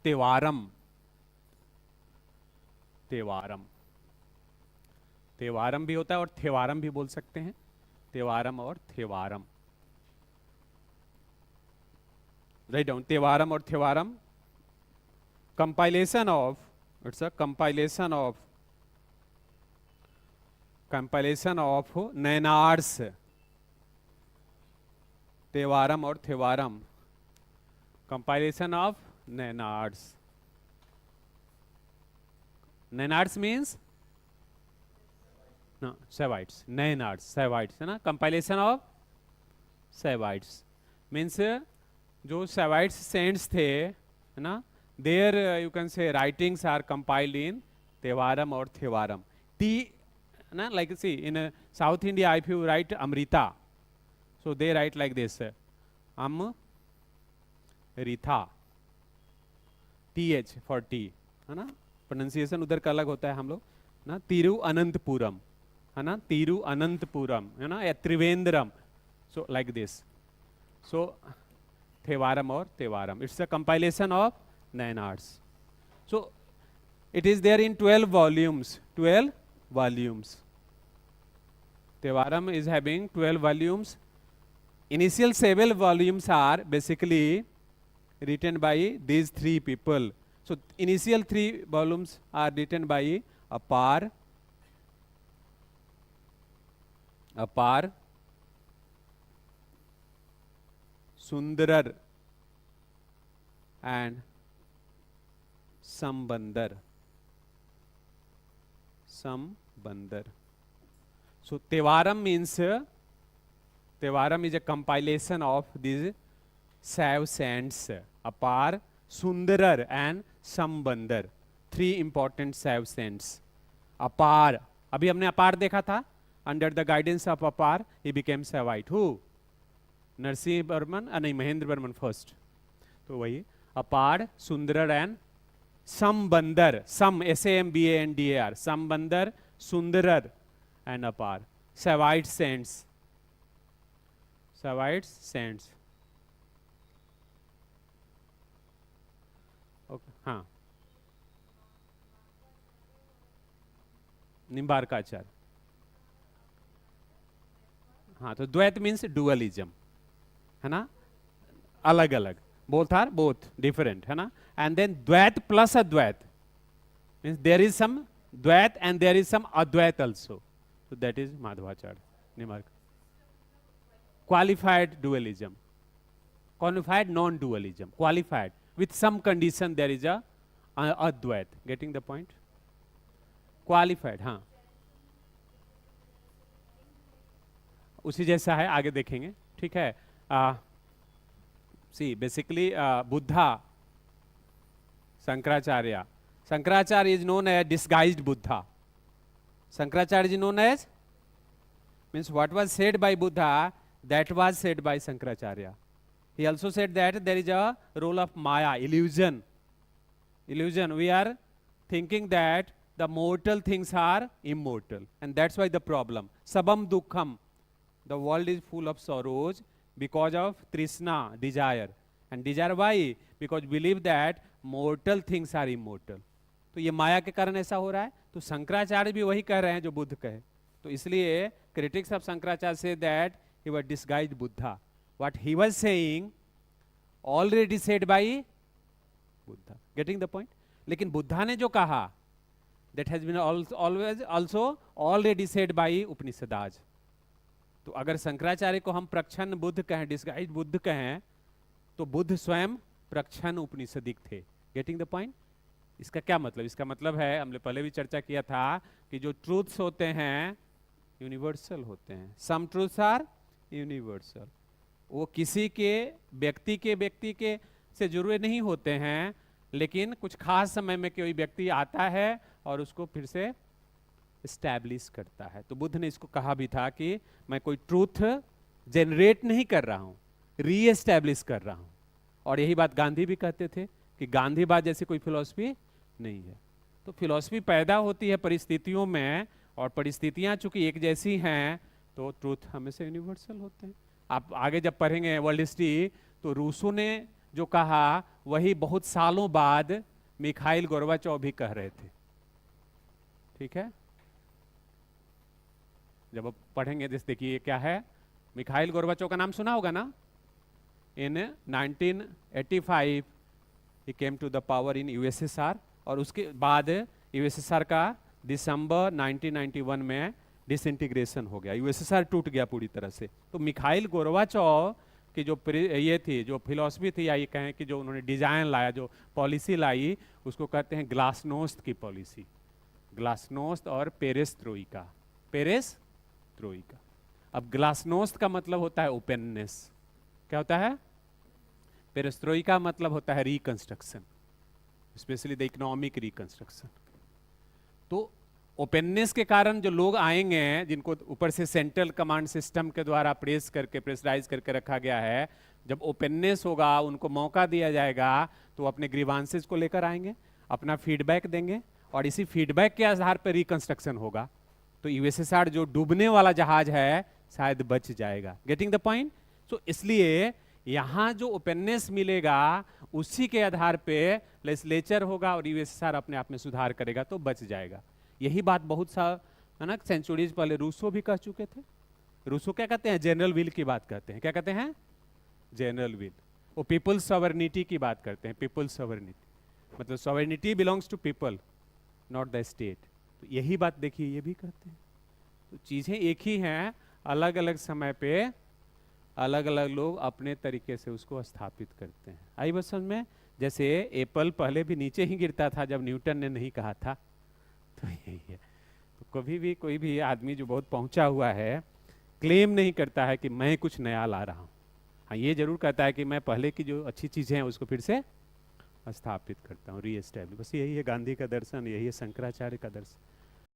तेवारम, तेवारम, तेवारम भी होता है और थेवारम भी बोल सकते हैं, तेवारम और थेवारम। राइट डाउन, तेवारम और Thevaram, compilation of, it's a compilation of Nayanars, Tevaram और Thevaram, compilation of Nayanars. Nayanars means no, Saivites, Nayanars Saivites है ना, कंपाइलेशन ऑफ सेवाइट्स मीन्स जो सेवाइट्स सेंट्स थे है ना, there you can say writings are compiled in Tevaram और थेवारम। टी ना, like see in South India if you write Amrita, so they write like this, रिथा, TH for T है ना, प्रोनाउंसिएशन उधर का अलग होता है हम लोग ना, तिरुअनंतपुरम है ना, तिरुअनंतपुरम है ना, या Trivandrum, so like this, so Thevaram और Tevaram, it's a compilation of Nayanars. So it is there in 12 volumes, 12 volumes. Tevaram is having 12 volumes. Initial 7 volumes are basically written by these 3 people. So initial 3 volumes are written by Apar, Sundarar and Sambandar. So Tevaram means, Tevaram is a compilation of these 7 saints, Apar, Sundarar and Sambandar, 3 important 7 saints. Apar, अभी हमने अपार देखा था, under the guidance of Apar he became Saivite. Who? Narasimha Burman, नहीं Mahendra Burman first, तो वही Appar, Sundarar and Sambandar, Sam SAMBANDAR, Sambandar, Sundarar and Apar, Saivite saints, Saivite saints. Okay, हाँ, निम्बार्काचार्य, हाँ, तो द्वैत मीन्स डुअलिज्म है ना, अलग अलग, बोथ आर बोथ डिफरेंट है ना, and then Dvaita plus Advaita means there is some Dvaita and there is some Advaita also, so that is Madhvacharya, Nimark. Qualified dualism, qualified non-dualism, qualified with some condition there is a Advait. Getting the point? Qualified, हाँ, उसी जैसा है, आगे देखेंगे, ठीक है। See basically Buddha, Shankaracharya, Shankaracharya is known as disguised Buddha. Shankaracharya is known as, means what was said by Buddha, that was said by Shankaracharya. He also said that there is a role of Maya, illusion. Illusion, we are thinking that the mortal things are immortal, and that's why the problem. Sabam dukkham, the world is full of sorrows because of trishna, desire. And desire why? Because believe that mortal things are immortal. तो ये माया के कारण ऐसा हो रहा है, तो शंकराचार्य भी वही कह रहे हैं जो बुद्ध कहे, तो इसलिए critics of Shankaracharya say that he was disguised Buddha. What he was saying already said by Buddha. Getting the point? लेकिन बुद्धा ने जो कहा that has been always also already said by Upanishads. तो अगर शंकराचार्य को हम प्रच्छन्न बुद्ध कहें, डिस्गाइज्ड बुद्ध कहें, तो बुद्ध स्वयं प्रच्छन्न उपनिषदिक थे। Getting the point? इसका क्या मतलब? इसका मतलब है, हमने पहले भी चर्चा किया था कि जो ट्रूथ्स होते हैं यूनिवर्सल होते हैं। सम ट्रूथ्स आर यूनिवर्सल, वो किसी के व्यक्ति के से जुड़े नहीं होते हैं, लेकिन कुछ खास समय में कोई व्यक्ति आता है और उसको फिर से एस्टैब्लिश करता है। तो बुद्ध ने इसको कहा भी था कि मैं कोई ट्रूथ जनरेट नहीं कर रहा हूँ, री एस्टैब्लिश कर रहा हूँ। और यही बात गांधी भी कहते थे कि गांधीवाद जैसी कोई फिलॉसफी नहीं है। तो फिलॉसफी पैदा होती है परिस्थितियों में, और परिस्थितियां चूंकि एक जैसी हैं तो ट्रूथ हमेशा यूनिवर्सल होते हैं। आप आगे जब पढ़ेंगे वर्ल्ड हिस्ट्री, तो रूसो ने जो कहा वही बहुत सालों बाद मिखाइल गोर्बाचोव भी कह रहे थे। ठीक है, जब आप पढ़ेंगे जैसे देखिए क्या है, मिखाइल गोर्बाचोव का नाम सुना होगा ना। इन 1985 he came to the power in USSR, और उसके बाद यूएसएसआर का दिसंबर 1991 में डिसइंटीग्रेशन हो गया, यूएसएसआर टूट गया पूरी तरह से। तो मिखाइल गोर्बाचोव की जो ये थी, जो फिलॉसफी थी, या ये कहें कि जो उन्होंने डिजाइन लाया, जो पॉलिसी लाई, उसको कहते हैं ग्लासनोस्त की पॉलिसी। ग्लासनोस्त और पेरेस्ट्रोइका, पेरेस्ट्रोइका। अब ग्लासनोस्त का मतलब होता है ओपननेस, क्या होता है? पेरेस्ट्रोइका मतलब होता है reconstruction, specially the economic reconstruction. तो ओपननेस के कारण जो लोग आएंगे, जिनको ऊपर से सेंट्रल कमांड सिस्टम के द्वारा प्रेशराइज करके रखा गया है, जब ओपननेस होगा, उनको मौका दिया जाएगा, तो अपने ग्रीवांसेस को लेकर आएंगे, अपना फीडबैक देंगे, और इसी फीडबैक के आधार पर रिकंस्ट्रक्शन होगा। तो यूएसएसआर जो डूबने वाला जहाज है शायद बच जाएगा। Getting the point? सो इसलिए यहां जो ओपननेस मिलेगा उसी के आधार पे लेजिस्लेचर होगा और यूएसएसआर अपने आप में सुधार करेगा तो बच जाएगा। यही बात बहुत सा है ना, सेंचुरीज पहले रूसो भी कह चुके थे। रूसो क्या कहते हैं? जनरल विल की बात करते हैं। क्या कहते हैं? General will. वो पीपल्स सॉवरेनिटी की बात करते हैं। पीपल्स सॉवरेनिटी मतलब sovereignty belongs to people, not the state. तो यही बात देखिए ये भी करते हैं। तो चीजें एक ही हैं, अलग अलग समय पे अलग अलग लोग अपने तरीके से उसको स्थापित करते हैं। आई बात समझ में? जैसे एप्पल पहले भी नीचे ही गिरता था जब न्यूटन ने नहीं कहा था, तो यही है। तो कभी भी कोई भी आदमी जो बहुत पहुंचा हुआ है क्लेम नहीं करता है कि मैं कुछ नया ला रहा हूं। हाँ, ये जरूर कहता है कि मैं पहले की जो अच्छी चीजें हैं उसको फिर से स्थापित करता हूँ, री एस्टैब्लिश। बस यही है गांधी का दर्शन, यही है शंकराचार्य का दर्शन।